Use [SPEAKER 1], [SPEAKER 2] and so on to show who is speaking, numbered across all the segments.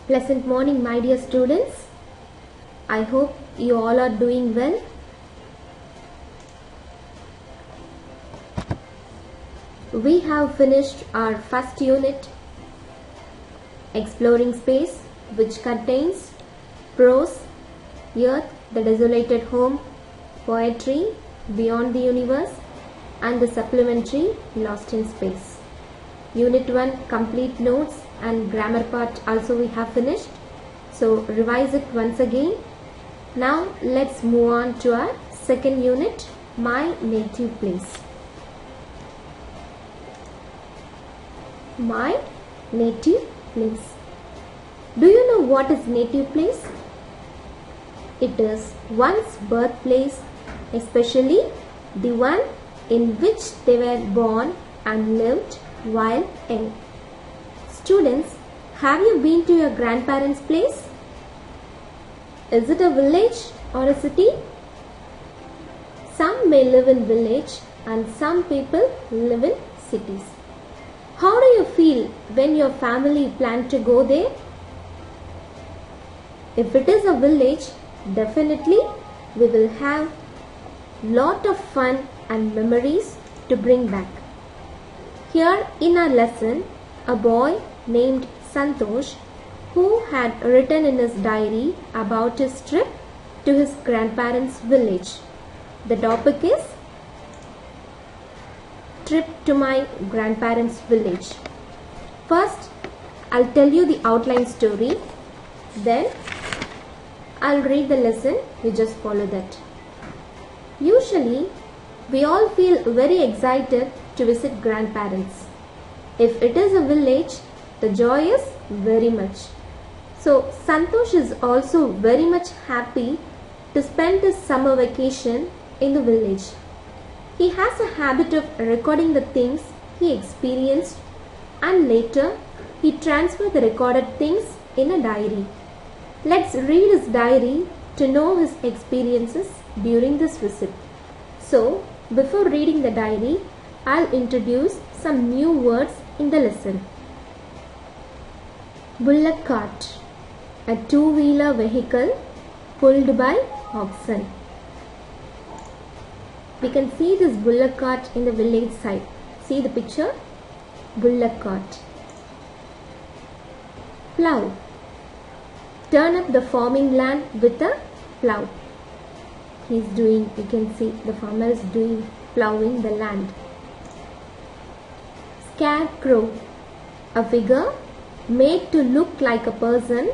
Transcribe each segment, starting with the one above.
[SPEAKER 1] Pleasant morning, my dear students. I hope you all are doing well. We have finished our first unit, Exploring Space, which contains prose, Earth, the Desolated Home, poetry, Beyond the Universe, and the supplementary, Lost in Space. Unit 1, complete notes and grammar part also we have finished. So revise it once again. Now let's move on to our second unit, My Native Place. My native place. Do you know what is native place? It is one's birthplace, especially the one in which they were born and lived while young. Students, have you been to your grandparents' place? Is it a village or a city? Some may live in village and some people live in cities. How do you feel when your family plan to go there? If it is a village, definitely we will have lot of fun and memories to bring back. Here in our lesson, a boy named Santosh, who had written in his diary about his trip to his grandparents' village. The topic is Trip to my grandparents' village. First, I'll tell you the outline story. Then, I'll read the lesson. You just follow that. Usually, we all feel very excited to visit grandparents. If it is a village, the joy is very much. So, Santosh is also very much happy to spend his summer vacation in the village. He has a habit of recording the things he experienced and later he transferred the recorded things in a diary. Let's read his diary to know his experiences during this visit. So, before reading the diary, I'll introduce some new words in the lesson. Bullock cart, a two-wheeler vehicle pulled by oxen. We can see this bullock cart in the village side. See the picture? Bullock cart. Plough. Turn up the farming land with a plough. You can see the farmer is ploughing the land. Scarecrow. A figure made to look like a person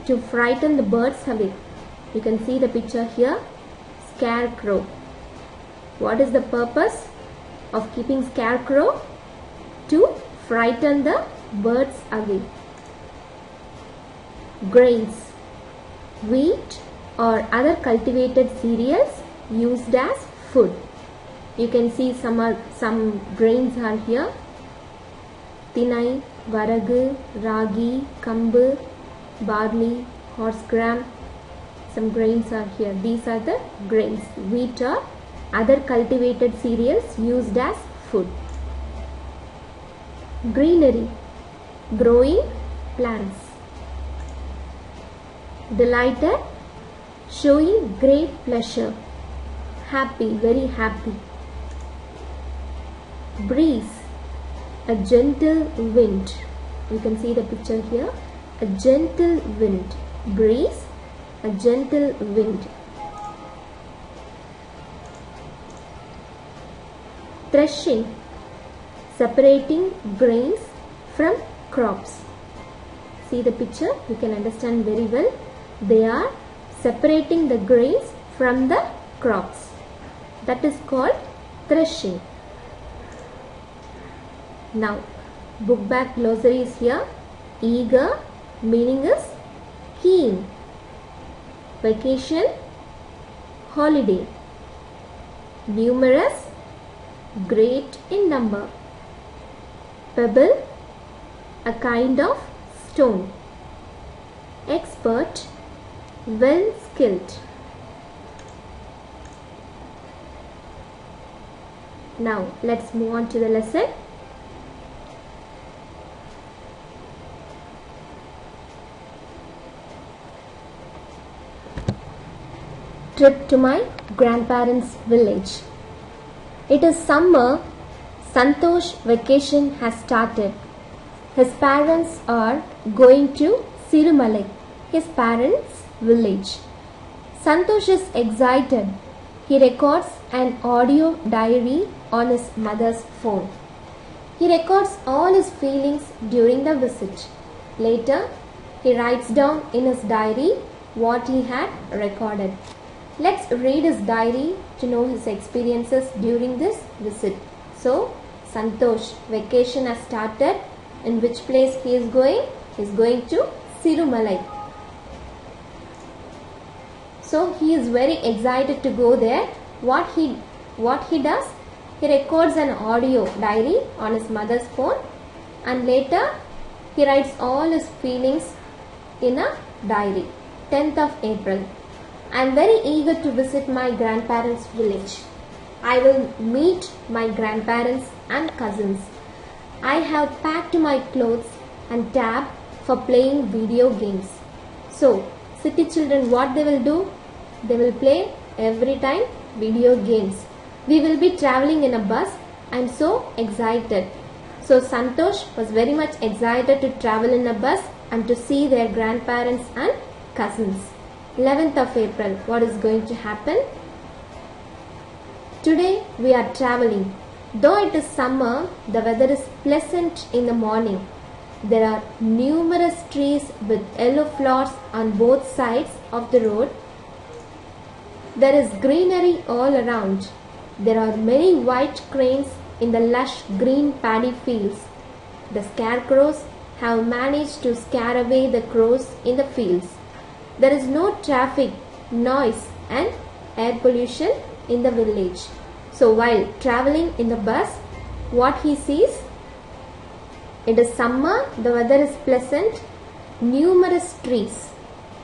[SPEAKER 1] to frighten the birds away. You can see the picture here. Scarecrow. What is the purpose of keeping scarecrow? To frighten the birds away. Grains. Wheat or other cultivated cereals used as food. You can see some grains are here. Tinai, Varagu, Ragi, Kambu, barley, horse gram. Some grains are here. These are the grains. Wheat or other cultivated cereals used as food. Greenery. Growing plants. Delighted. Showing great pleasure. Happy, very happy. Breeze. A gentle wind. You can see the picture here. A gentle wind. Breeze. A gentle wind. Threshing. Separating grains from crops. See the picture, you can understand very well. They are separating the grains from the crops. That is called threshing. Now, book back glossary is here. Eager meaning is keen. Vacation, holiday. Numerous, great in number. Pebble, a kind of stone. Expert, well skilled. Now let's move on to the lesson. trip to my grandparents' village. It is summer. Santosh vacation has started. His parents are going to Sirumalai, his parents' village. Santosh is excited. He records an audio diary on his mother's phone. He records all his feelings during the visit. Later, he writes down in his diary what he had recorded. Let's read his diary to know his experiences during this visit. So, Santosh, vacation has started. In which place he is going? He is going to Sirumalai. So, he is very excited to go there. What he does? He records an audio diary on his mother's phone, and later he writes all his feelings in a diary. 10th of April. I am very eager to visit my grandparents' village. I will meet my grandparents and cousins. I have packed my clothes and tab for playing video games. So, city children, what they will do? They will play every time video games. We will be traveling in a bus. I am so excited. So, Santosh was very much excited to travel in a bus and to see their grandparents and cousins. 11th of April, what is going to happen? Today we are traveling. Though it is summer, the weather is pleasant in the morning. There are numerous trees with yellow flowers on both sides of the road. There is greenery all around. There are many white cranes in the lush green paddy fields. The scarecrows have managed to scare away the crows in the fields. There is no traffic, noise and air pollution in the village. So while traveling in the bus, what he sees? It is summer, the weather is pleasant, numerous trees.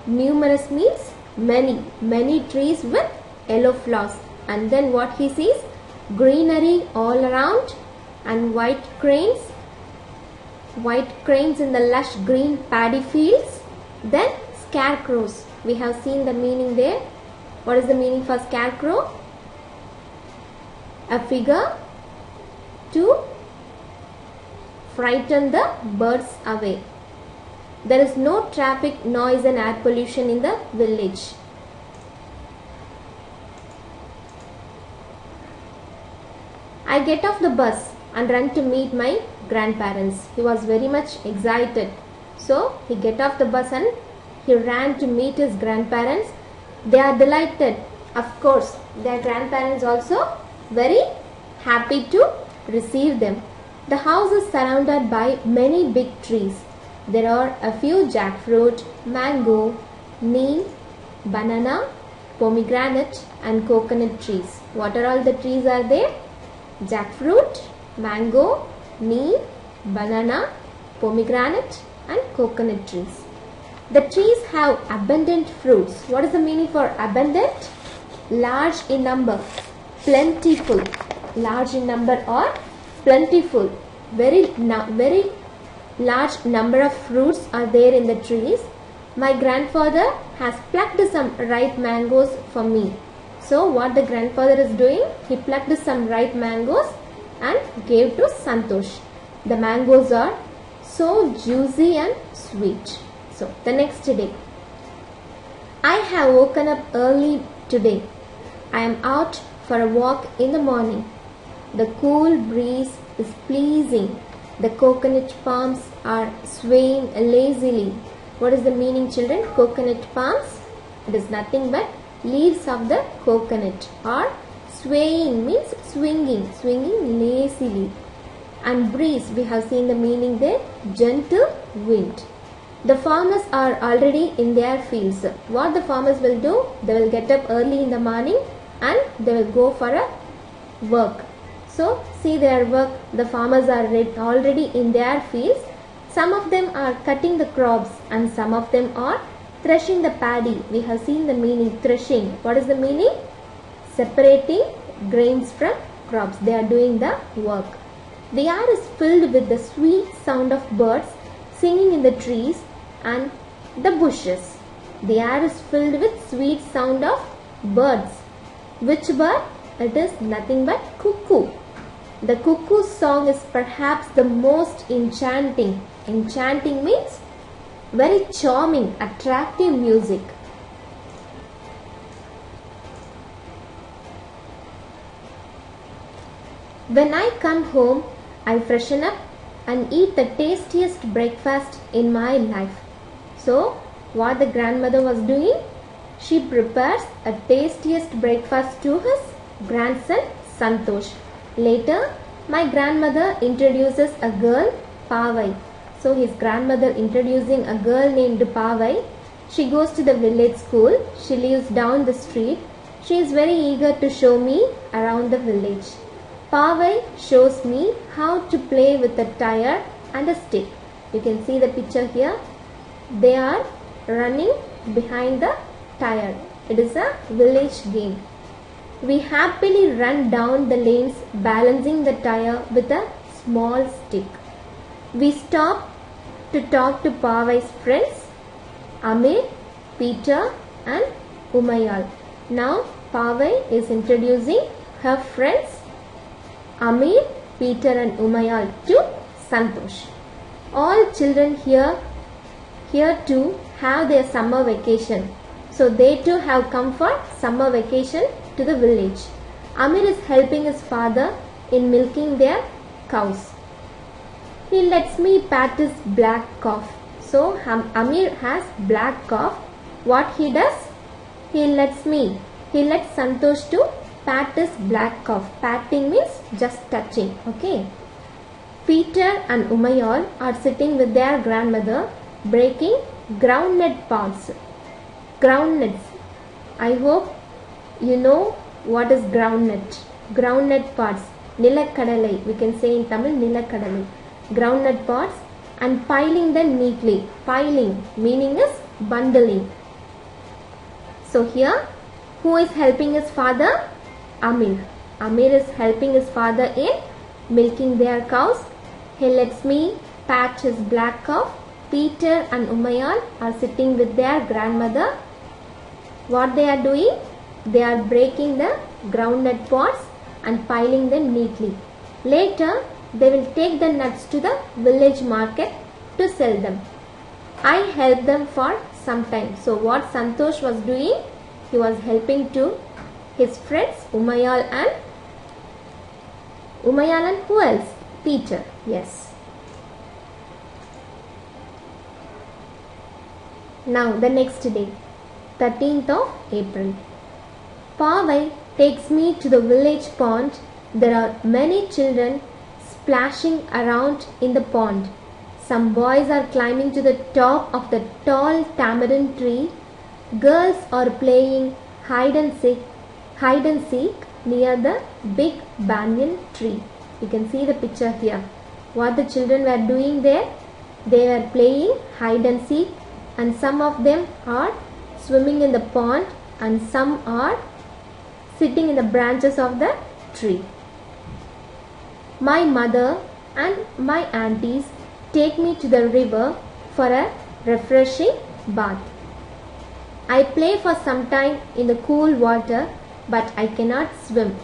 [SPEAKER 1] Numerous means many trees with yellow flowers. And then what he sees? Greenery all around and white cranes in the lush green paddy fields. Then scarecrows. We have seen the meaning there. What is the meaning for scarecrow? A figure to frighten the birds away. There is no traffic, noise and air pollution in the village. I get off the bus and run to meet my grandparents. He was very much excited. So he get off the bus and he ran to meet his grandparents. They are delighted. Of course, their grandparents also very happy to receive them. The house is surrounded by many big trees. There are a few jackfruit, mango, neem, banana, pomegranate and coconut trees. What are all the trees are there? Jackfruit, mango, neem, banana, pomegranate and coconut trees. The trees have abundant fruits. What is the meaning for abundant? Large in number, plentiful. Large in number or plentiful. Very large number of fruits are there in the trees. My grandfather has plucked some ripe mangoes for me. So what the grandfather is doing? He plucked some ripe mangoes and gave to Santosh. The mangoes are so juicy and sweet. So the next day, I have woken up early today. I am out for a walk in the morning. The cool breeze is pleasing. The coconut palms are swaying lazily. What is the meaning, children? Coconut palms? It is nothing but leaves of the coconut. Or swaying means swinging lazily. And breeze, we have seen the meaning there, gentle wind. The farmers are already in their fields. What the farmers will do? They will get up early in the morning and they will go for a work. So see their work. The farmers are already in their fields. Some of them are cutting the crops and some of them are threshing the paddy. We have seen the meaning, threshing. What is the meaning? Separating grains from crops. They are doing the work. The air is filled with the sweet sound of birds singing in the trees and the bushes. The air is filled with sweet sound of birds. Which bird? It is nothing but cuckoo. The cuckoo song is perhaps the most enchanting. Enchanting means very charming, attractive music. When I come home, I freshen up and eat the tastiest breakfast in my life. So, what the grandmother was doing? She prepares a tastiest breakfast to his grandson Santosh. Later, my grandmother introduces a girl, Pavai. So, his grandmother introducing a girl named Pavai. She goes to the village school. She lives down the street. She is very eager to show me around the village. Pavai shows me how to play with a tire and a stick. You can see the picture here. They are running behind the tire. It is a village game. We happily run down the lanes balancing the tire with a small stick. We stop to talk to Pavai's friends, Amir, Peter and Umayal. Now Pavai is introducing her friends Amir, Peter and Umayal to Santosh. All children here too have their summer vacation. So they too have come for summer vacation to the village. Amir is helping his father in milking their cows. He lets me pat his black calf. So Amir has black calf. What he does? He lets Santosh to pat his black calf. Patting means just touching. Okay. Peter and Umayal are sitting with their grandmother breaking groundnut pods. Groundnuts. I hope you know what is groundnut. Groundnut pods. Nilakadalai. We can say in Tamil Nilakadalai. Groundnut pods and piling them neatly. Piling meaning is bundling. So here, who is helping his father? Amir. Amir is helping his father in milking their cows. He lets me pat his black calf. Peter and Umayal are sitting with their grandmother. What they are doing? They are breaking the groundnut pods and piling them neatly. Later, they will take the nuts to the village market to sell them. I help them for some time. So what Santosh was doing? He was helping to his friends Umayal and who else? Peter. Yes. Now the next day, 13th of April. Pavai takes me to the village pond. There are many children splashing around in the pond. Some boys are climbing to the top of the tall tamarind tree. Girls are playing hide and seek near the big banyan tree. You can see the picture here. What the children were doing there? They were playing hide and seek, and some of them are swimming in the pond and some are sitting in the branches of the tree. My mother and my aunties take me to the river for a refreshing bath. I play for some time in the cool water, but I cannot swim.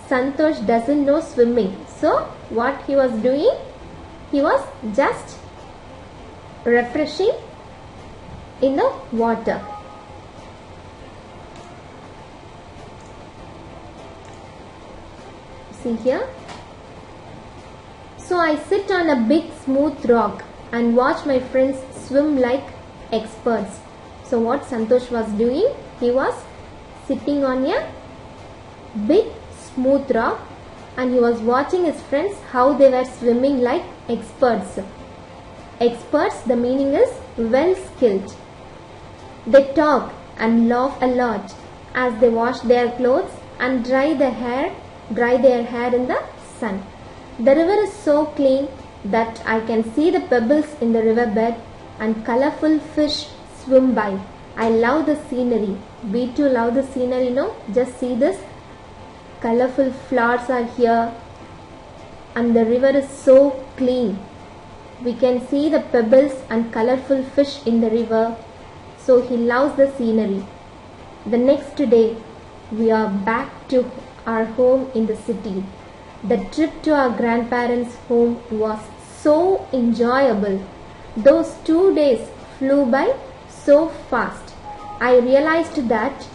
[SPEAKER 1] Santosh doesn't know swimming. So what he was doing? He was just refreshing in the water. See here. So I sit on a big smooth rock and watch my friends swim like experts. So what Santosh was doing? He was sitting on a big smooth rock and he was watching his friends how they were swimming like experts. Experts, the meaning is well skilled. They talk and laugh a lot as they wash their clothes and dry their hair in the sun. The river is so clean that I can see the pebbles in the riverbed and colorful fish swim by. I love the scenery. We too love the scenery, no? Just see this. Colorful flowers are here and the river is so clean. We can see the pebbles and colorful fish in the river. So he loves the scenery. The next day, we are back to our home in the city. The trip to our grandparents' home was so enjoyable. Those 2 days flew by so fast. I realized that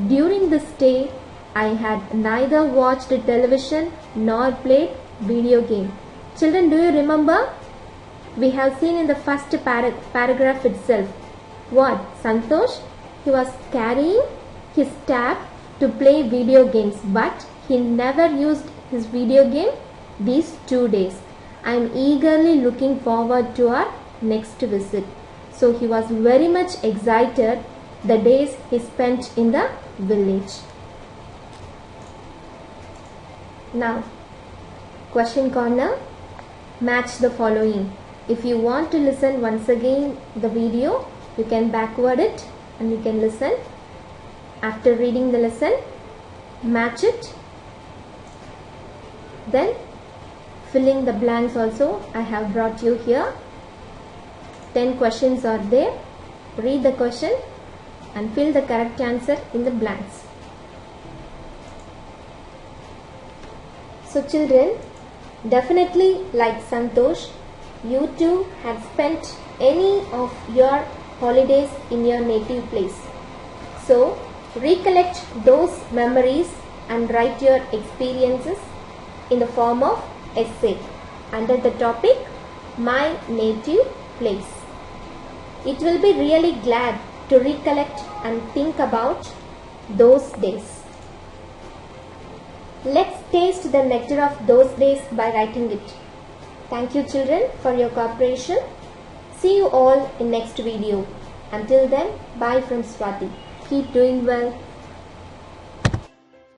[SPEAKER 1] during this stay, I had neither watched television nor played video game. Children, do you remember? We have seen in the first paragraph itself. What? Santosh? He was carrying his tab to play video games, but he never used his video game these 2 days. I am eagerly looking forward to our next visit. So he was very much excited the days he spent in the village. Now, question corner. Match the following. If you want to listen once again the video, you can backward it and you can listen. After reading the lesson, match it. Then filling the blanks also I have brought you here. 10 questions are there. Read the question and fill the correct answer in the blanks. So children, definitely like Santosh, you too have spent any of your holidays in your native place. So recollect those memories and write your experiences in the form of essay under the topic My Native Place. It will be really glad to recollect and think about those days. Let's taste the nectar of those days by writing it. Thank you children for your cooperation. See you all in next video. Until then, bye from Swati. Keep doing well.